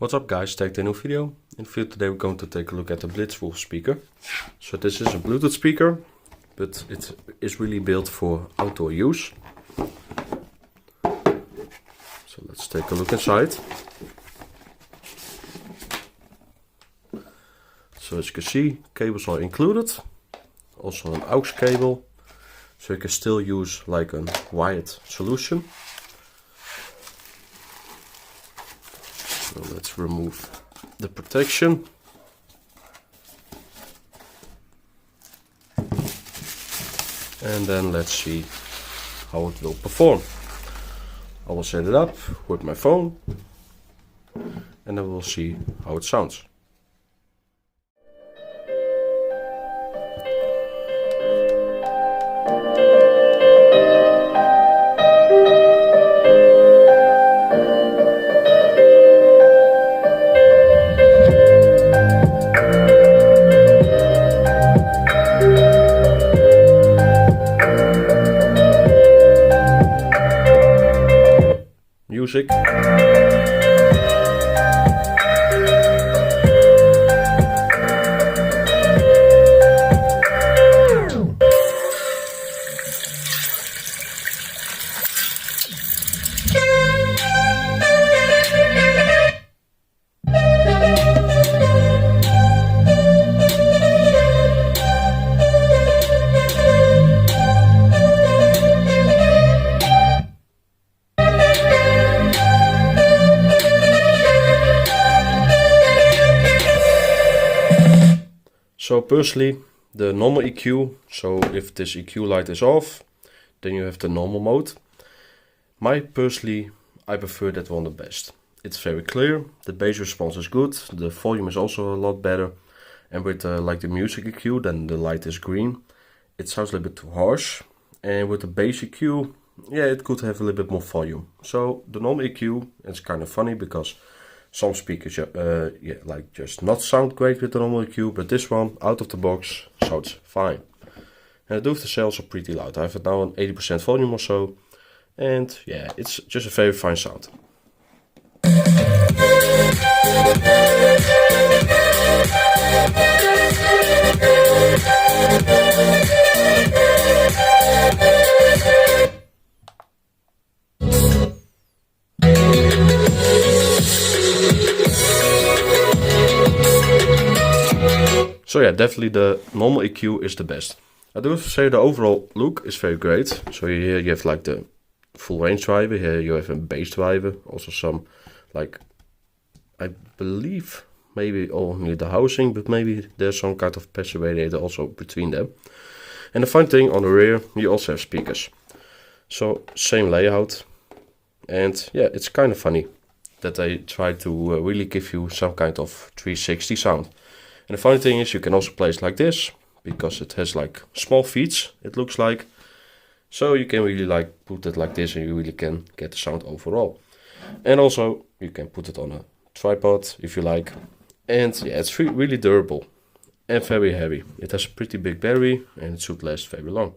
What's up guys, Techder new video. In the video today we're going to take a look at the Blitzwolf speaker. So this is a Bluetooth speaker, but it is really built for outdoor use. So let's take a look inside. So as you can see, cables are included. Also an aux cable, so you can still use like a wired solution. So let's remove the protection. And then let's see how it will perform. I will set it up with my phone and then we'll see how it sounds. Music. So personally, the normal EQ, so if this EQ light is off, then you have the normal mode. I prefer that one the best. It's very clear, the bass response is good, the volume is also a lot better. And with like the music EQ, then the light is green. It sounds a little bit too harsh. And with the bass EQ, yeah, it could have a little bit more volume. So the normal EQ, it's kind of funny because some speakers like just not sound great with the normal EQ, but this one out of the box sounds fine. And the doof cells are pretty loud. I have it now on 80% volume or so, and yeah, it's just a very fine sound. So yeah, definitely the normal EQ is the best. I do have to say the overall look is very great. So here you have like the full range driver, here you have a bass driver, also some like, I believe maybe only the housing, but maybe there's some kind of passive radiator also between them. And the fun thing on the rear, you also have speakers. So same layout, and yeah, it's kind of funny that they try to really give you some kind of 360 sound. And the funny thing is you can also play it like this, because it has like small feet, it looks like. So you can really like put it like this and you really can get the sound overall. And also you can put it on a tripod if you like. And yeah, it's really durable and very heavy. It has a pretty big battery and it should last very long.